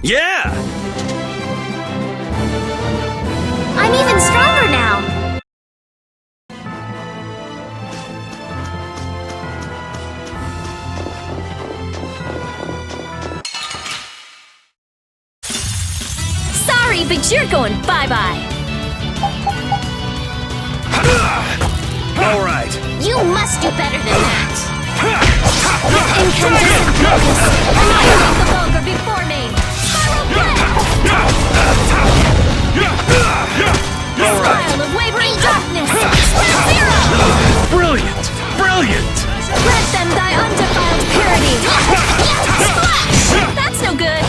Yeah! I'm even stronger now! Sorry, but you're going bye-bye! All right! You must do better than that! With incandescent focus, annihilate the vulgar before me! Spiral blade! All right! Smile of wavering darkness! Square zero! Brilliant! Brilliant! Let them thy undefiled purity! Splash! That's no good!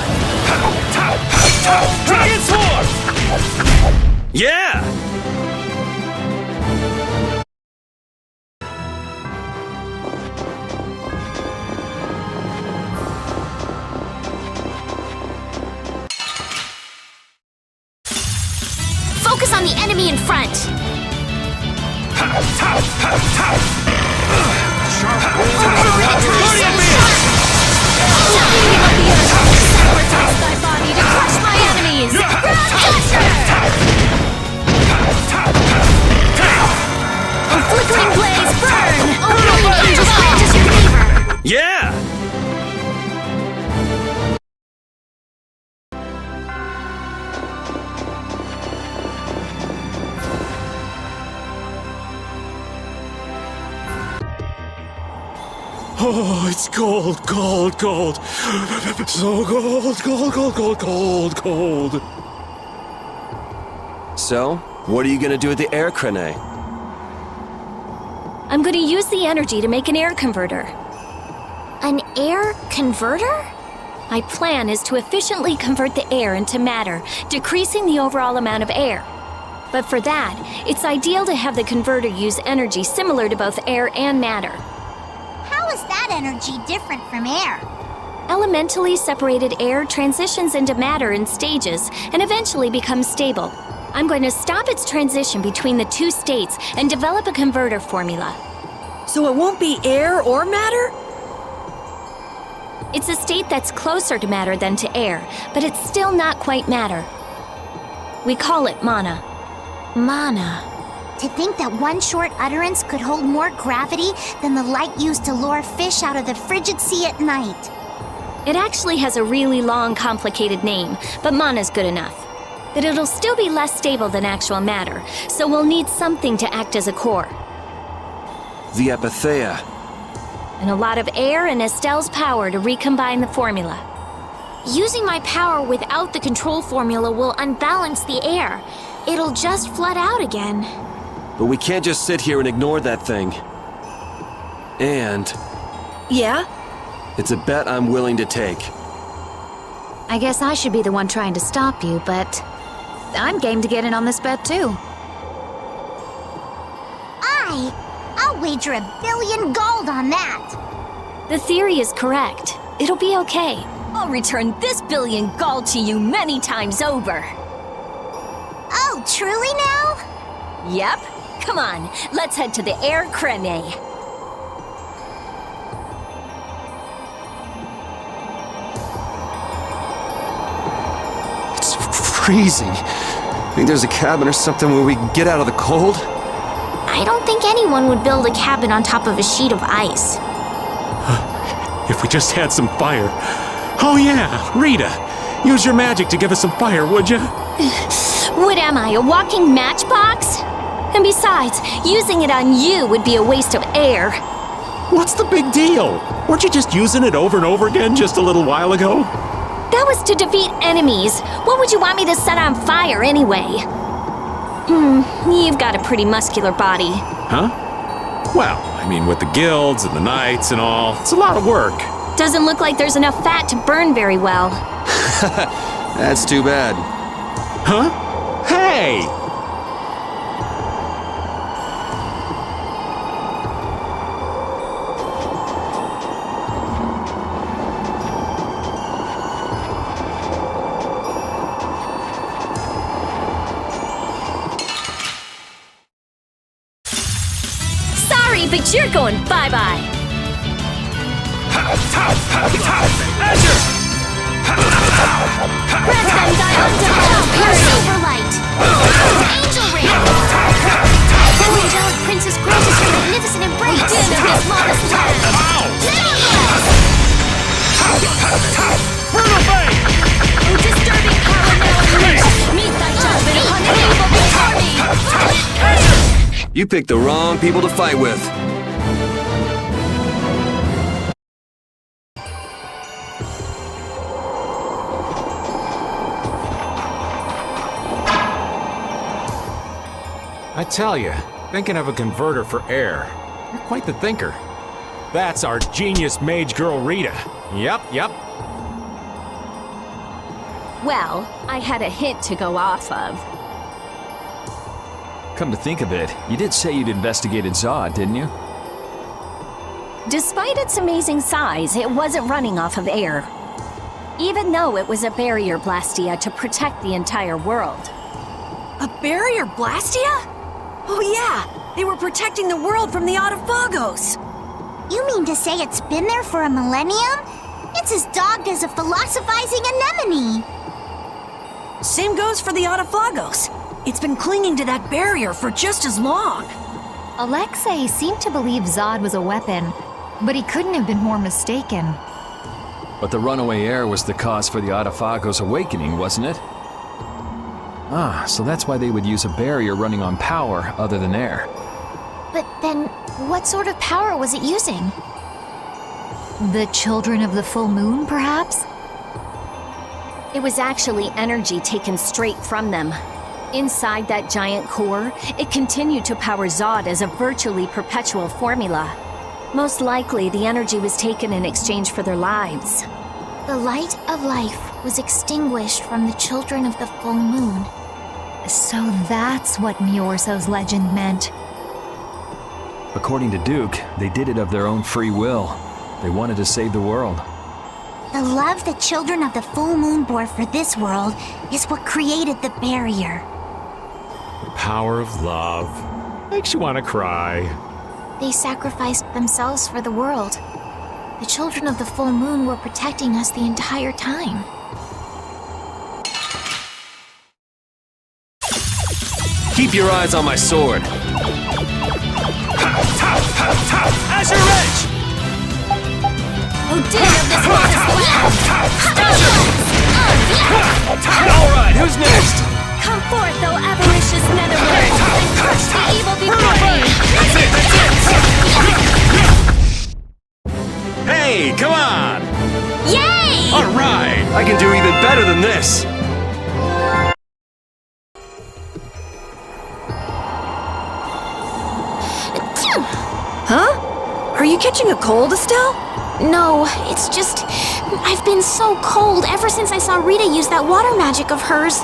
Dragon Sword! Yeah! Focus on the enemy in front! Sacrifice thy body to crush my enemies! Ground crusher! A flickering blaze burn! Only an angel's grant is your favor! Yeah! Oh, it's cold, cold, cold. So cold, cold, cold, cold, cold, cold. So, what are you gonna do with the air crane? I'm going to use the energy to make an air converter. An air converter? My plan is to efficiently convert the air into matter, decreasing the overall amount of air. But for that, it's ideal to have the converter use energy similar to both air and matter. How is that energy different from air? Elementally separated air transitions into matter in stages and eventually becomes stable. I'm going to stop its transition between the two states and develop a converter formula. So it won't be air or matter? It's a state that's closer to matter than to air, but it's still not quite matter. We call it mana. Mana. To think that one short utterance could hold more gravity than the light used to lure fish out of the frigid sea at night. It actually has a really long, complicated name, but mana's good enough. But it'll still be less stable than actual matter, so we'll need something to act as a core. The Epitheia. And a lot of air and Estelle's power to recombine the formula. Using my power without the control formula will unbalance the air. It'll just flood out again. But we can't just sit here and ignore that thing. And Yeah? it's a bet I'm willing to take. I guess I should be the one trying to stop you, but I'm game to get in on this bet too. I'll wager $1 billion gold on that. The theory is correct. It'll be okay. I'll return this billion gold to you many times over. Oh, truly now? Yep. Come on, let's head to the air crane. It's freezing. Think there's a cabin or something where we can get out of the cold? I don't think anyone would build a cabin on top of a sheet of ice. If we just had some fire. Oh yeah, Rita, use your magic to give us some fire, would you? What am I, a walking matchbox? And besides, using it on you would be a waste of air. What's the big deal? Weren't you just using it over and over again just a little while ago? That was to defeat enemies. What would you want me to set on fire anyway? You've got a pretty muscular body. Huh? Well, I mean, with the guilds and the knights and all, it's a lot of work. Doesn't look like there's enough fat to burn very well. That's too bad. Huh? Hey! Sorry, but you're going bye-bye. Azure! Grant them thy undefiled Your purity! silver light! Angel ring! O angelic princess, grant us your magnificent embrace! Din of this modest land! Brutal Fang! O disturbing power now unleashed! Meet thy judgment upon the evil before me! You picked the wrong people to fight with. I tell you, thinking of a converter for air. You're quite the thinker. That's our genius mage girl Rita. Yep. Well, I had a hint to go off of. Come to think of it, you did say you'd investigated Zod, didn't you? Despite its amazing size, it wasn't running off of air. Even though it was a barrier blastia to protect the entire world. A barrier blastia? Oh yeah, they were protecting the world from the Autophagos. You mean to say it's been there for a millennium? It's as dogged as a philosophizing anemone! Same goes for the Autophagos. It's been clinging to that barrier for just as long. Alexei seemed to believe Zod was a weapon, but he couldn't have been more mistaken. But the runaway air was the cause for the Autophagos awakening, wasn't it? Ah, so that's why they would use a barrier running on power other than air. But then, what sort of power was it using? The children of the full moon, perhaps? It was actually energy taken straight from them. Inside that giant core, it continued to power Zod as a virtually perpetual formula. Most likely, the energy was taken in exchange for their lives. The light of life was extinguished from the children of the full moon. So that's what Miorso's legend meant. According to Duke, they did it of their own free will. They wanted to save the world. The love the children of the full moon bore for this world is what created the barrier. The power of love. Makes you want to cry. They sacrificed themselves for the world. The children of the full moon were protecting us the entire time. Keep your eyes on my sword. Azure Edge! O din of this modest land! Alright, who's next? Come forth, O avaricious netherworld, and crush the evil before me! That's it! Hey, come on! Yay! Alright! I can do even better than this. Huh? Are you catching a cold, Estelle? No, it's just... I've been so cold ever since I saw Rita use that water magic of hers.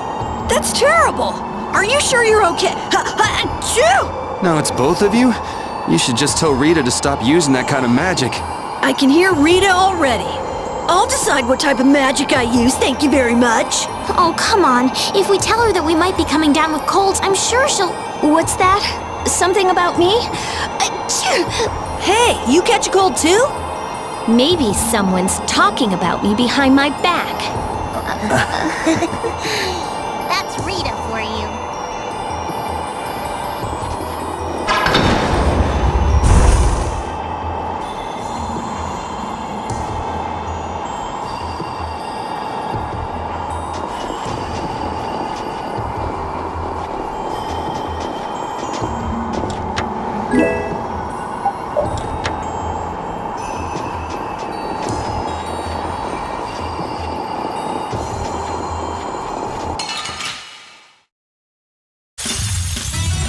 That's terrible! Are you sure you're okay? Achoo! Now it's both of you? You should just tell Rita to stop using that kind of magic. I can hear Rita already. I'll decide what type of magic I use, thank you very much. Oh, come on. If we tell her that we might be coming down with colds, I'm sure she'll... What's that? Something about me? Hey, you catch a cold too? Maybe someone's talking about me behind my back. That's Rita for you.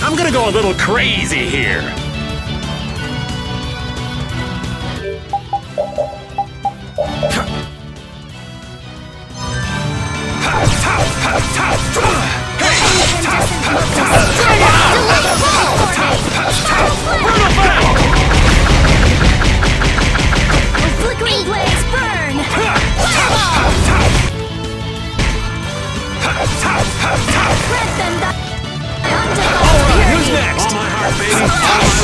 I'm gonna go a little crazy here. Flickering blaze, burn! Grant them the Who's next? All my heart, baby. All my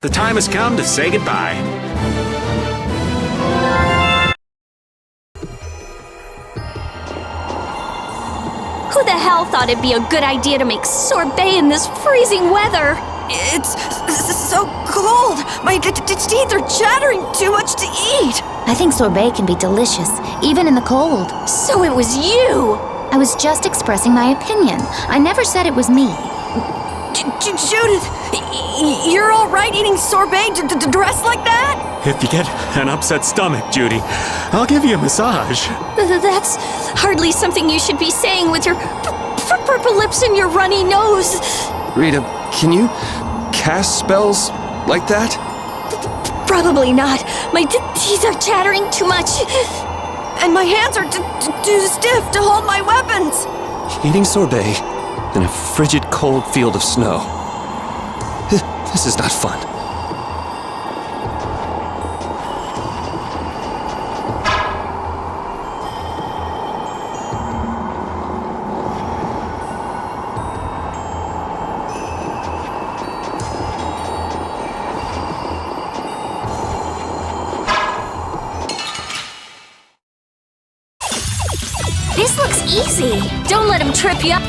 The time has come to say goodbye. Who the hell thought it'd be a good idea to make sorbet in this freezing weather? It's so cold. My teeth are chattering too much to eat. I think sorbet can be delicious, even in the cold. So it was you! I was just expressing my opinion. I never said it was me. Judith, you're all right eating sorbet dressed like that? If you get an upset stomach, Judy, I'll give you a massage. That's hardly something you should be saying with your purple lips and your runny nose. Rita, can you cast spells like that? Probably not. My teeth are chattering too much. And my hands are too stiff to hold my weapons. Eating sorbet in a frigid, cold field of snow. This is not fun. This looks easy. Don't let him trip you up.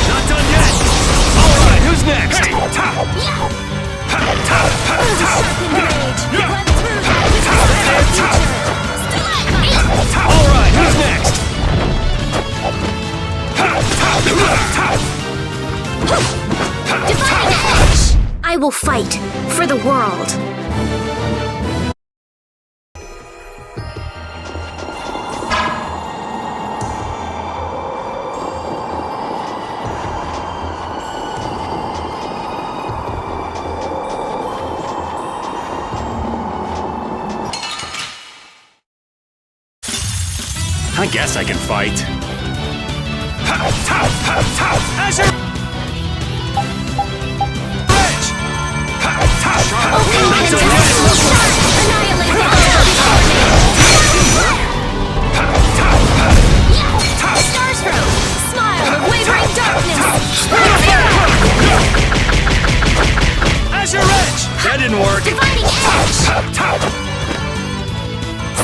Not done yet! Alright, who's next? Alright, who's next? Divine Edge! I will fight for the world. I guess I can fight. Azure! Edge! Not done yet! Stars throw! Smile of wavering darkness! Azure Edge! That didn't work! Dividing Edge!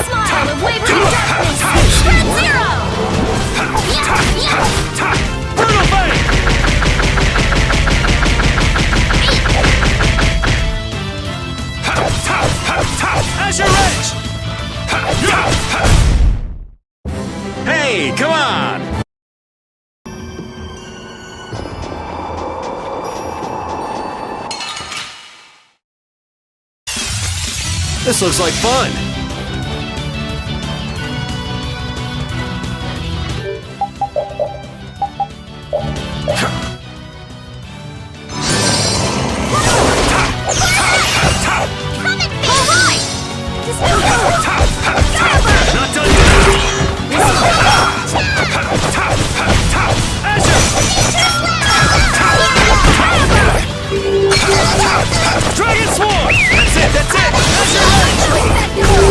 Smile of wavering darkness! Red Zero! Brutal Fate! Azure Edge! Hey, come on! This looks like fun. Not done yet! Azure! Dragon Sword! That's it! Azure Edge!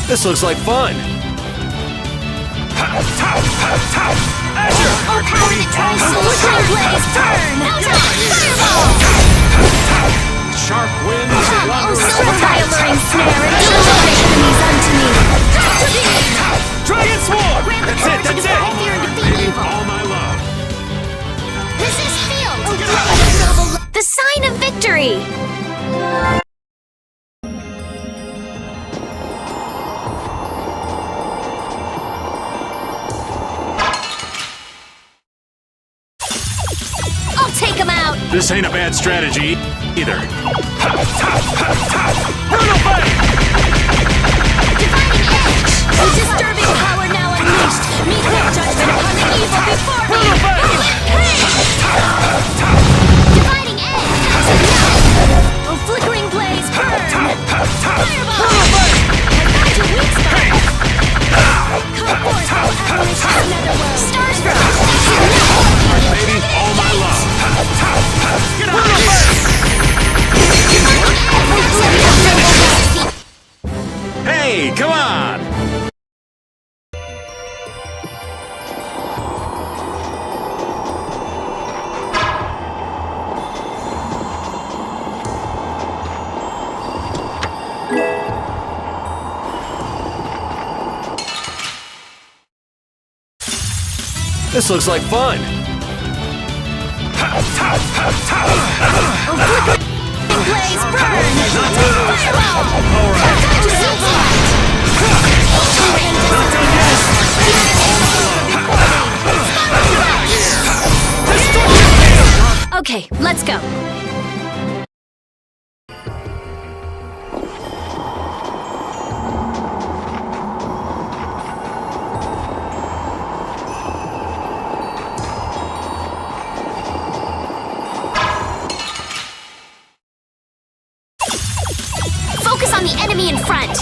This looks like fun. Oh, power that tries to flame blaze, burn! Sharp winds and Oh, wanderers. silver alluring snare, and deal my enemies unto me! Dragon Sword! That's it, that's it! Fear and defeat evil. All my love. This is field. The sign of victory! I'll take him out! This ain't a bad strategy either. Dividing edge! A disturbing power now unleashed! Meet your judgment upon the evil before me! Dividing edge! A flickering blaze, burn! Fireball! I found your weak spot! Come forth, O avalanche of netherworld! Starstruck! Baby, all my love. Get out of the way! Hey, come on! This looks like fun. Blaze, burn! Fireball! Okay, let's go. Focus on the enemy in front.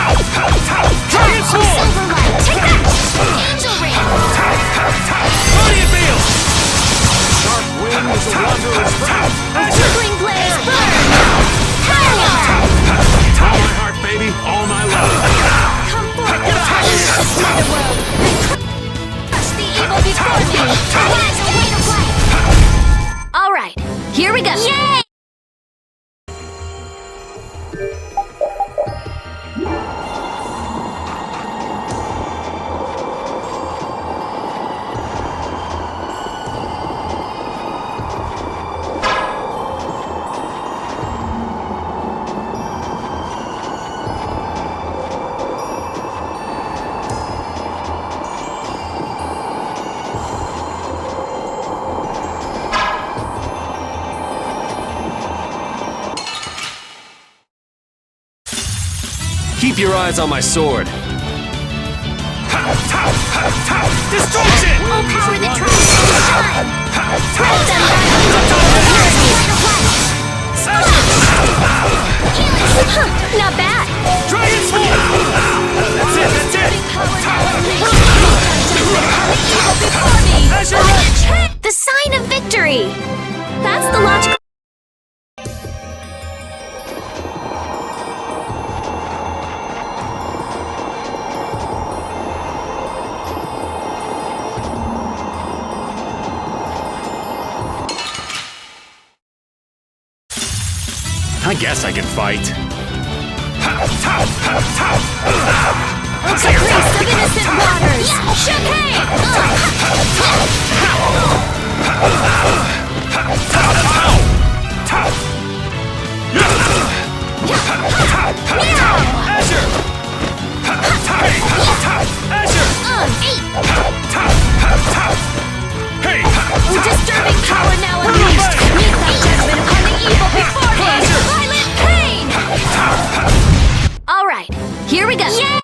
Dragon Sword! Silver light, take that! Angel ring! Guardian Field! Sharp winds and wanderers. Flickering blaze, burn! Power! All my heart, baby, all my love. Come forth, the tyrants of this netherworld, and crush the evil before me! Rise, the weight of life! All right, here we go! Yay! Keep your eyes on my sword. Destruction! Oh, power that tries to shine! Press them back into the not bad! Dragon Sword! That's it, that's it! Azure Edge! The sign of victory! That's the logical... I guess I can fight. A caprice of innocent waters! Champagne! Azure! Hey! Disturbing power now unleashed! Meet thy judgment upon the evil before me! Violent pain! All right, here we go! Yeah!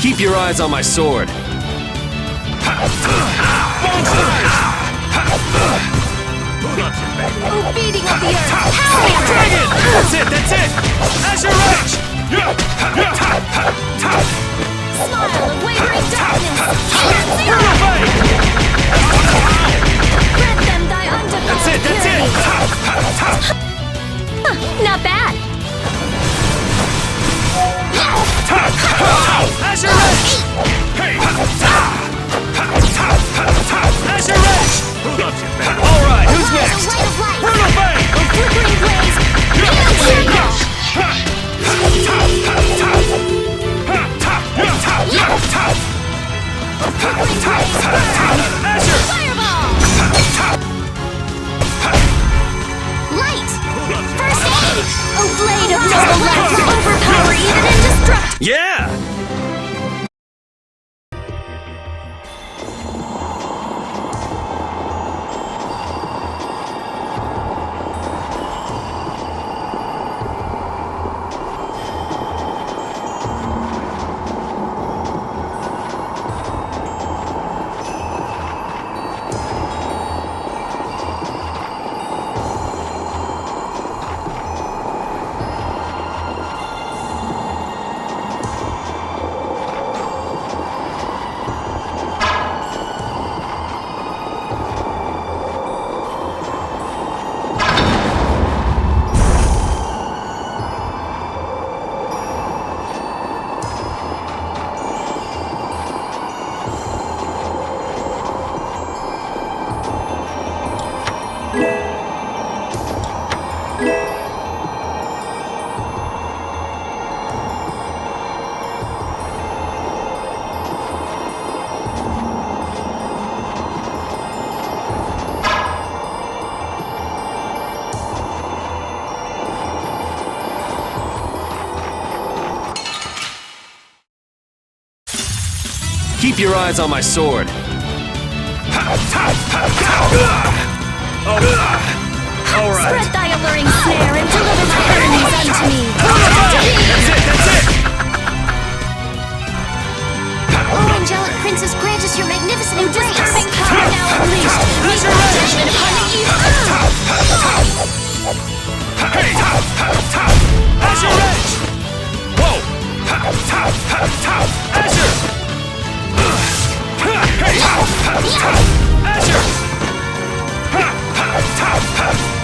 Keep your eyes on my sword. Oh, beating of the earth! Power! Dragon! That's it! Azure Edge! Smile of wavering darkness! Brutal Fate! Grant them thy undefiled That's it! Huh, not bad! Azure Edge! Azure Edge! Who loves you better? Alright, who's next? Light of light. Brutal Fate! A flickering blaze! Cheerful! Flickering blaze! Burn! Azure! Fireball! Light. First aid! A blade of noble light will overpower even indestructible! Yeah! Keep your eyes on my sword. Alright! Spread thy alluring snare and deliver my enemies unto me! That's it! Oh, angelic princess, grant us your magnificent embrace. Disturbing power now unleashed! Meet my judgment upon the evil! Azure Edge! Whoa! Azure! Azure!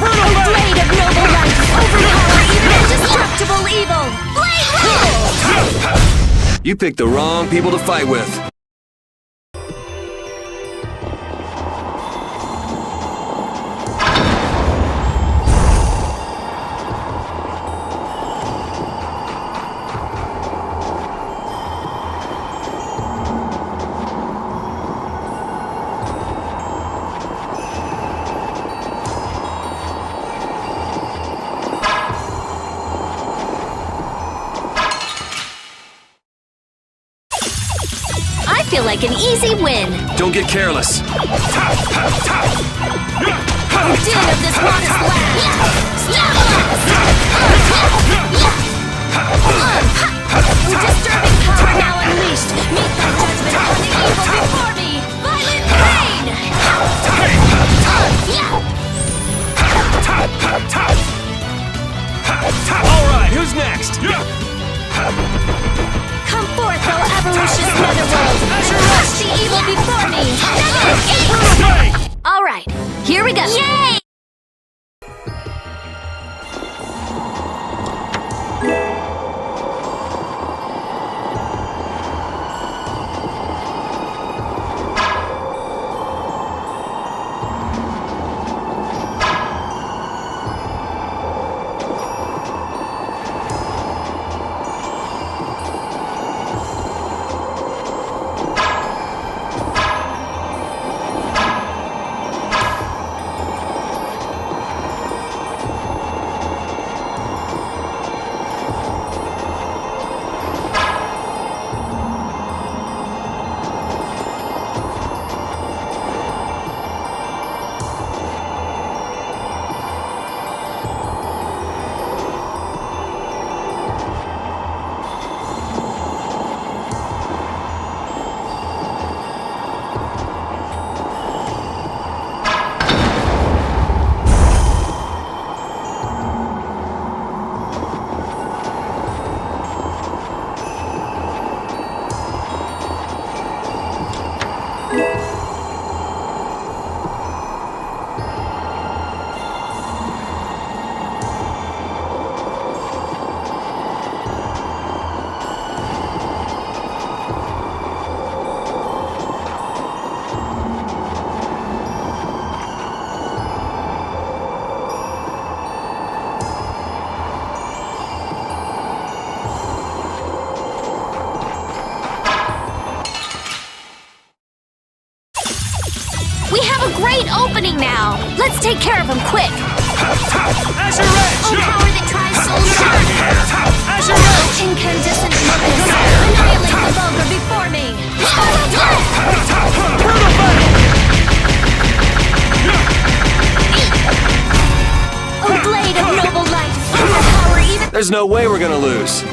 A blade of noble light! Overpower even indestructible evil! Blade roll! You picked the wrong people to fight with. I feel like an easy win! Don't get careless. Din of this modest land! Disturbing power now unleashed! Meet thy judgment upon the evil before me! Violent pain! Alright, who's next? Come forth, O avaricious netherworld! And crush the evil before me! Alright, here we go! Yay! Take care of him, quick! Azure Edge! Oh, power that tries soul shot! Azure Edge! Incandescent mucus! Annihilate the vulgar before me! Brutal Venom! Oh, blade of noble light! Overpower even... There's no way we're gonna lose.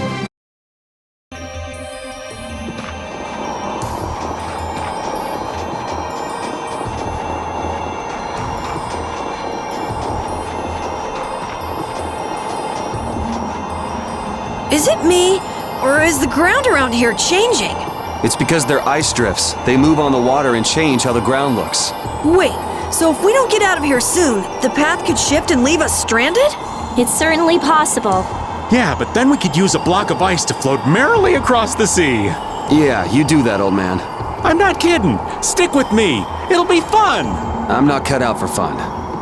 Is it me? Or is the ground around here changing? It's because they're ice drifts. They move on the water and change how the ground looks. Wait, so if we don't get out of here soon, the path could shift and leave us stranded? It's certainly possible. Yeah, but then we could use a block of ice to float merrily across the sea. Yeah, you do that, old man. I'm not kidding. Stick with me. It'll be fun. I'm not cut out for fun.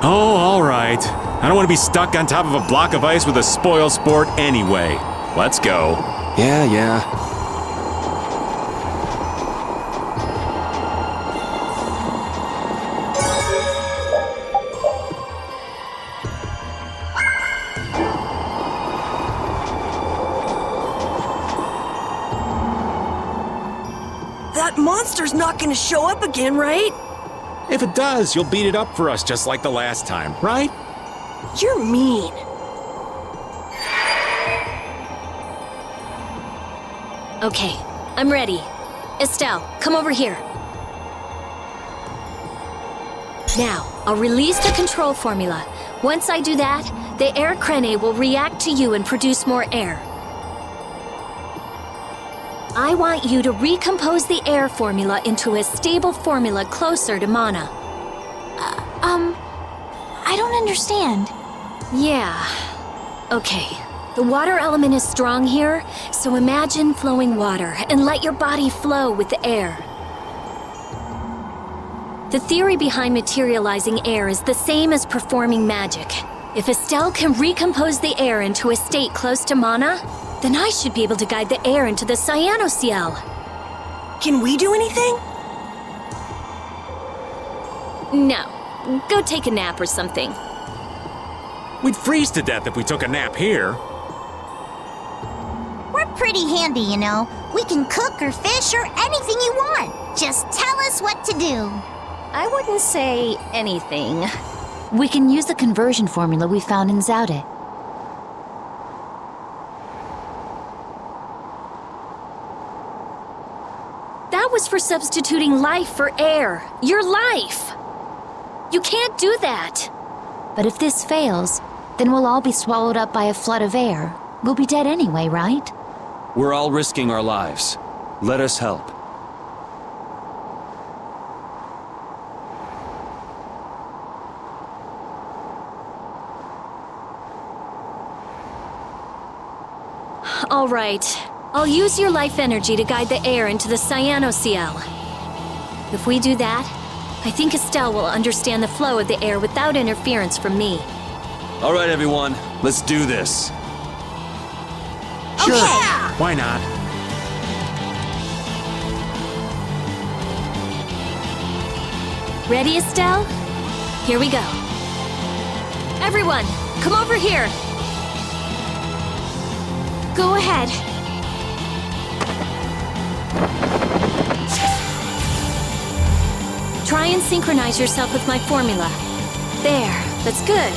Oh, all right. I don't want to be stuck on top of a block of ice with a spoil sport anyway. Let's go. Yeah. That monster's not gonna show up again, right? If it does, you'll beat it up for us just like the last time, right? You're mean. Okay, I'm ready. Estelle, come over here. Now, I'll release the control formula. Once I do that, the air crene will react to you and produce more air. I want you to recompose the air formula into a stable formula closer to mana. I don't understand. Yeah. Okay. The water element is strong here, so imagine flowing water and let your body flow with the air. The theory behind materializing air is the same as performing magic. If Estelle can recompose the air into a state close to mana, then I should be able to guide the air into the cyanoceal. Can we do anything? No. Go take a nap or something. We'd freeze to death if we took a nap here. We're pretty handy, you know. We can cook or fish or anything you want. Just tell us what to do. I wouldn't say anything. We can use the conversion formula we found in Zaude. That was for substituting life for air. Your life! You can't do that! But if this fails, then we'll all be swallowed up by a flood of air. We'll be dead anyway, right? We're all risking our lives. Let us help. All right. I'll use your life energy to guide the air into the cyanoceal. If we do that, I think Estelle will understand the flow of the air without interference from me. All right, everyone. Let's do this. Sure. Why not? Ready, Estelle? Here we go. Everyone, come over here. Go ahead. Try and synchronize yourself with my formula. There, that's good.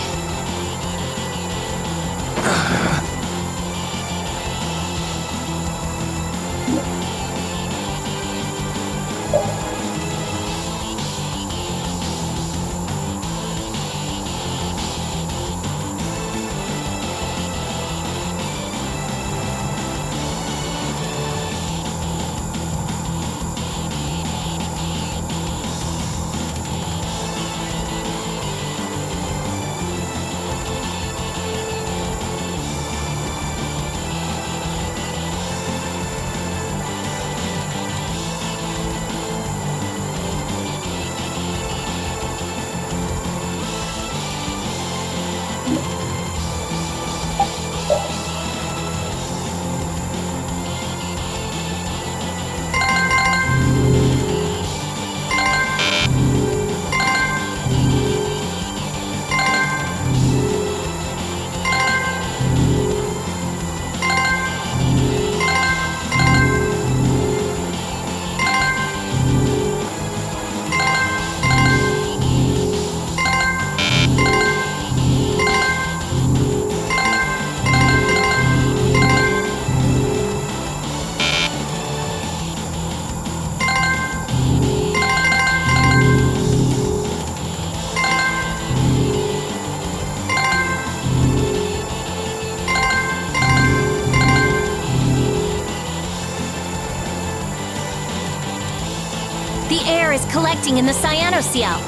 air is collecting in the cyanocell.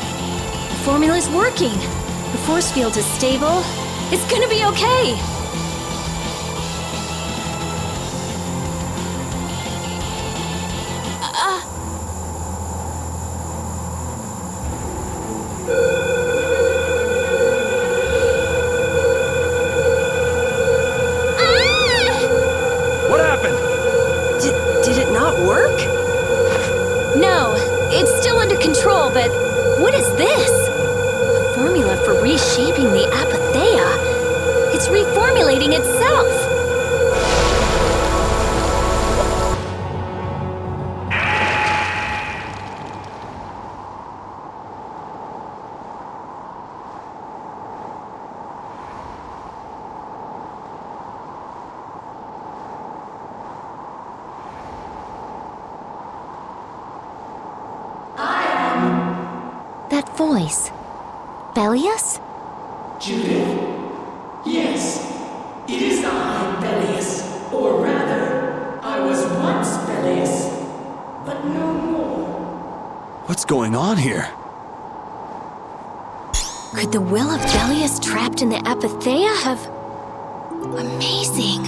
The formula's working. The force field is stable. It's gonna be okay. What happened? Did it not work? No, it's still under control, but what is this? A formula for reshaping the apatheia. It's reformulating itself. That voice. Bellius? Judith? Yes, it is I, Bellius. Or rather, I was once Bellius, but no more. What's going on here? Could the will of Bellius trapped in the apatheia have... Amazing.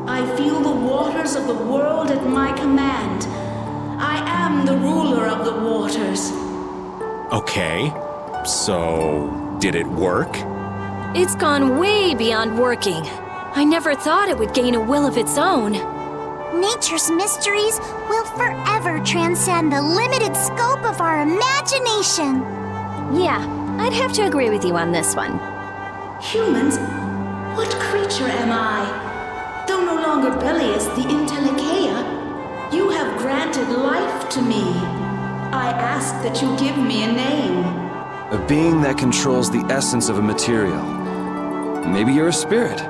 I feel the waters of the world at my command. I am the ruler of the waters. Okay, so did it work? It's gone way beyond working. I never thought it would gain a will of its own. Nature's mysteries will forever transcend the limited scope of our imagination. Yeah, I'd have to agree with you on this one. Humans? What creature am I? Though no longer Bellius the Interlakeia, you have granted life to me. I ask that you give me a name. A being that controls the essence of a material. Maybe you're a spirit.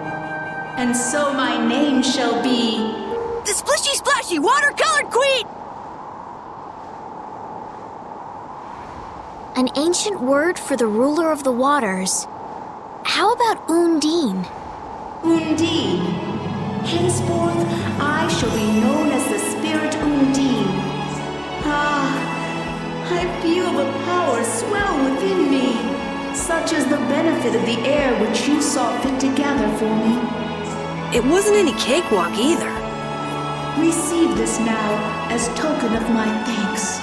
And so my name shall be... The Splishy Splashy Watercolored Queen! An ancient word for the ruler of the waters. How about Undine? Undine. Henceforth, I shall be known as the spirit Undine. Ah, I feel the power swell within me, such as the benefit of the air which you saw fit to gather for me. It wasn't any cakewalk either. Receive this now as token of my thanks.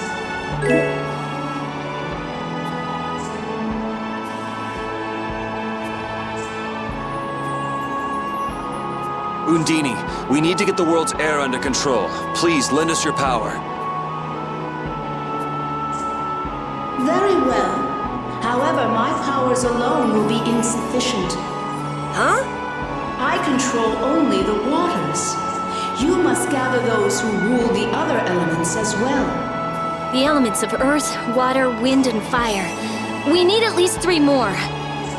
Undine, we need to get the world's air under control. Please lend us your power. Very well. However, my powers alone will be insufficient. Huh? I control only the waters. You must gather those who rule the other elements as well. The elements of earth, water, wind, and fire. We need at least 3 more.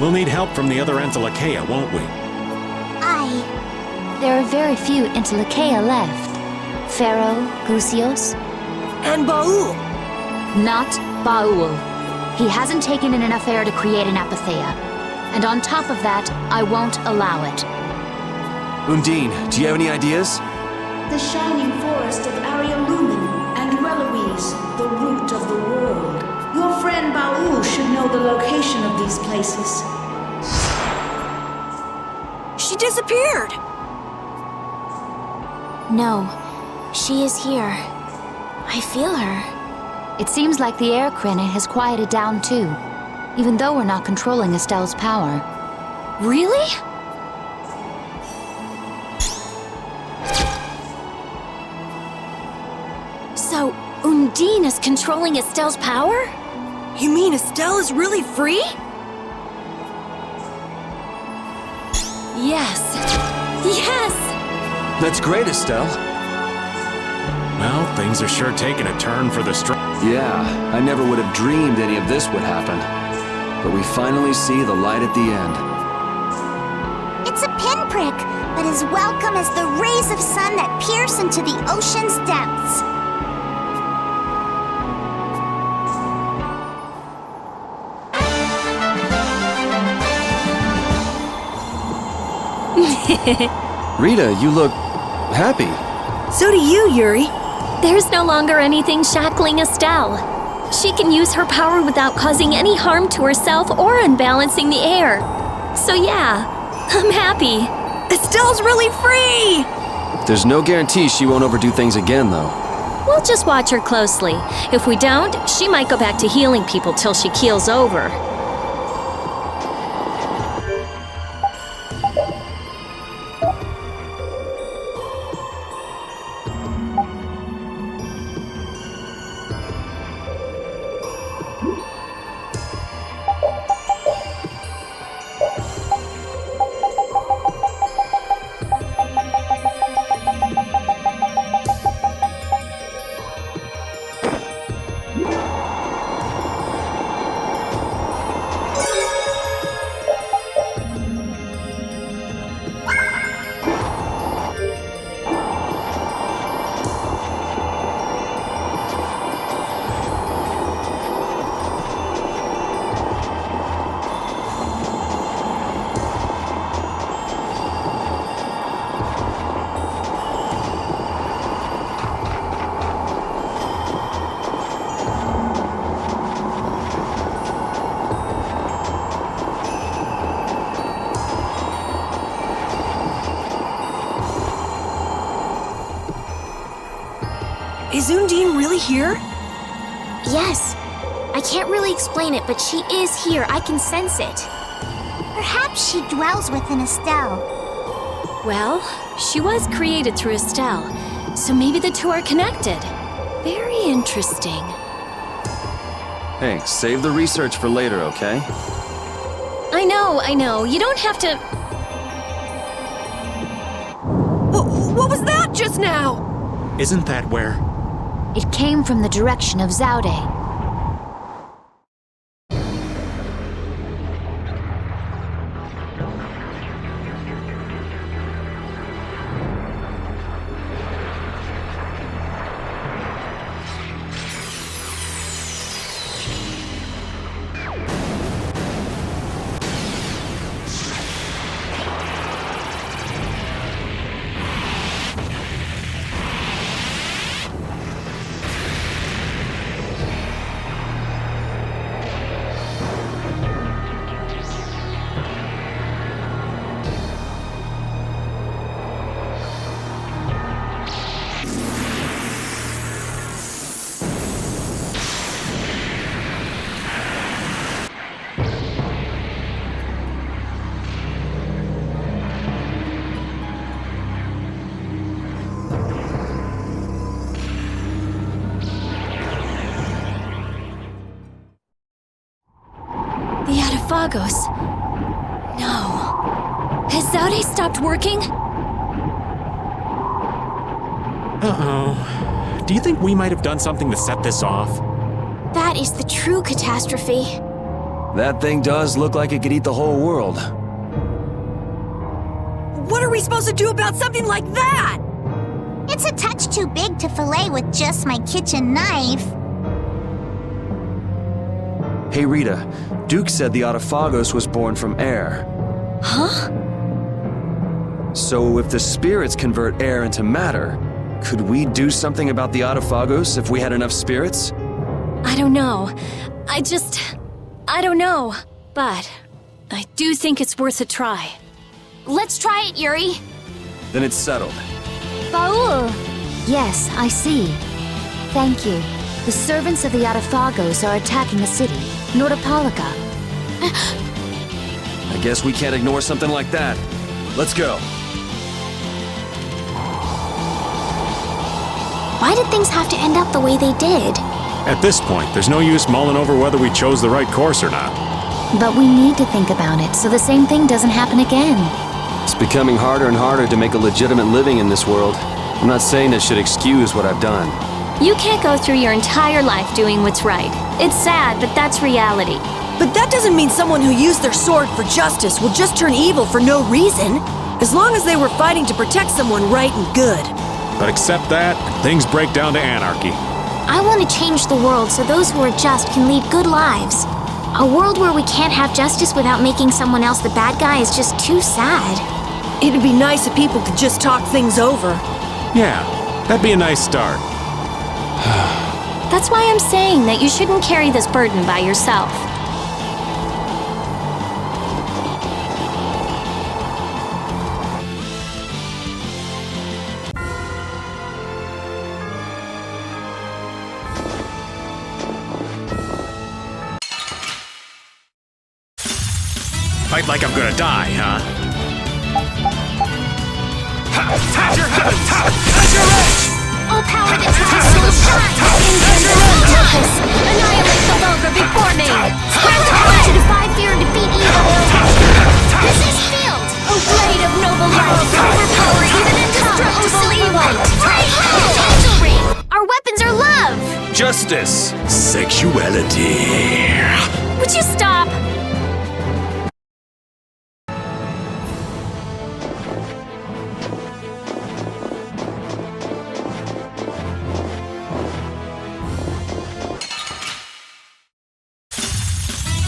We'll need help from the other Interlakeia, won't we? There are very few Interlakeia left. Pharaoh, Gusios. And Baul. Not Baul. He hasn't taken in enough air to create an apatheia. And on top of that, I won't allow it. Undine, do you have any ideas? The shining forest of Arialumen and Reloise, the root of the world. Your friend Baul should know the location of these places. She disappeared. No, she is here. I feel her. It seems like the air crinne has quieted down too, even though we're not controlling Estelle's power. Really? So, Undine is controlling Estelle's power? You mean Estelle is really free? Yes. Yes! That's great, Estelle. Well, things are sure taking a turn for the Yeah, I never would have dreamed any of this would happen. But we finally see the light at the end. It's a pinprick, but as welcome as the rays of sun that pierce into the ocean's depths. Rita, you look happy. So do you, Yuri. There's no longer anything shackling Estelle. she can use her power without causing any harm to herself or unbalancing the air. So yeah, I'm happy. Estelle's really free! There's no guarantee she won't overdo things again, though. We'll just watch her closely. If we don't, she might go back to healing people till she keels over. Is Undine really here? Yes. I can't really explain it, but she is here. I can sense it. Perhaps she dwells within Estelle. Well, she was created through Estelle, so maybe the two are connected. Very interesting. Hey, save the research for later, okay? I know. You don't have to... What was that just now? Isn't that where? It came from the direction of Zopheir. The Adafagos. No. Has Zaude stopped working? Uh-oh. Do you think we might have done something to set this off? That is the true catastrophe. That thing does look like it could eat the whole world. What are we supposed to do about something like that? It's a touch too big to fillet with just my kitchen knife. Hey Rita, Duke said the Autophagos was born from air. Huh? So if the spirits convert air into matter, could we do something about the Autophagos if we had enough spirits? I don't know. I don't know. But I do think it's worth a try. Let's try it, Yuri. Then it's settled. Baul! Yes, I see. Thank you. The servants of the Autophagos are attacking the city, Nordopolica. I guess we can't ignore something like that. Let's go. Why did things have to end up the way they did? At this point, there's no use mulling over whether we chose the right course or not. But we need to think about it so the same thing doesn't happen again. It's becoming harder and harder to make a legitimate living in this world. I'm not saying it should excuse what I've done. You can't go through your entire life doing what's right. It's sad, but that's reality. But that doesn't mean someone who used their sword for justice will just turn evil for no reason. As long as they were fighting to protect someone right and good. But except that, things break down to anarchy. I want to change the world so those who are just can lead good lives. A world where we can't have justice without making someone else the bad guy is just too sad. It'd be nice if people could just talk things over. Yeah, that'd be a nice start. That's why I'm saying that you shouldn't carry this burden by yourself. Fight like I'm gonna die, huh? Touch your heavens! Touch your edge! All power that touches soul shine! Incandescent! Annihilate the vulgar before me! Spread the light to defy fear and defeat evil! Resist field! O blade of noble light! Overpower even indestructible evil! Angel ring! Our weapons are love! Justice! Sexuality. Would you stop?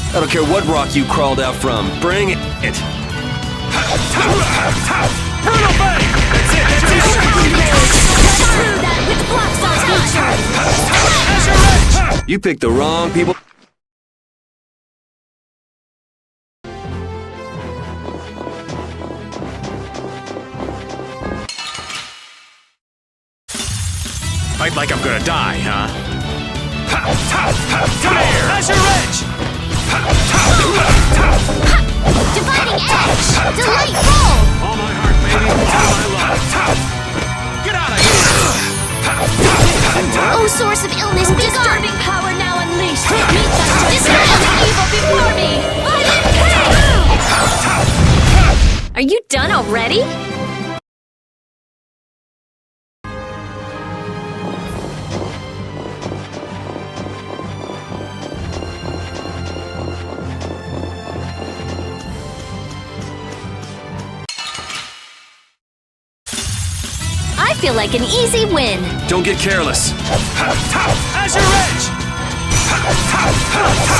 I don't care what rock you crawled out from. Bring it! Brutal bang! That's it! Through that which blocks our future! Touch your edge! You picked the wrong people. Fight like I'm gonna die, huh? Touch your edge! Dividing edge! Delight roll! All my heart, baby. All my love. Get out of here! Oh, source of illness, be disturbing power now unleashed! Meet the dispelling evil before me! Are you done already? I feel like an easy win. Don't get careless. As your edge!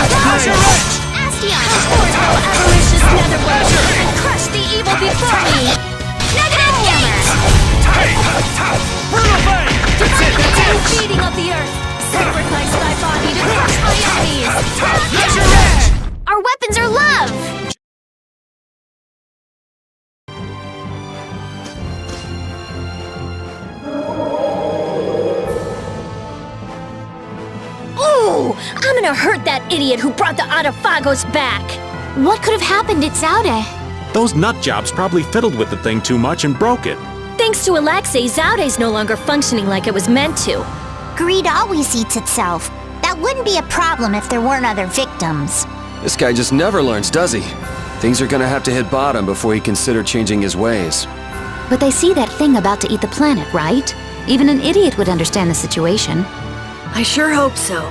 As your edge! Astion, force of avaricious netherworld, and crush the evil before me. Negative hammer! Brutal bang! That's it! That's it! Feeding of the earth, sacrifice thy body to crush my enemies. As your edge! Our weapons are love. Ooh, I'm gonna hurt that idiot who brought the Autophagos back. What could have happened at Zaude? Those nut jobs probably fiddled with the thing too much and broke it. Thanks to Alexei, Zaude's no longer functioning like it was meant to. Greed always eats itself. That wouldn't be a problem if there weren't other victims. This guy just never learns, does he? Things are gonna have to hit bottom before he consider changing his ways. But they see that thing about to eat the planet, right? Even an idiot would understand the situation. I sure hope so.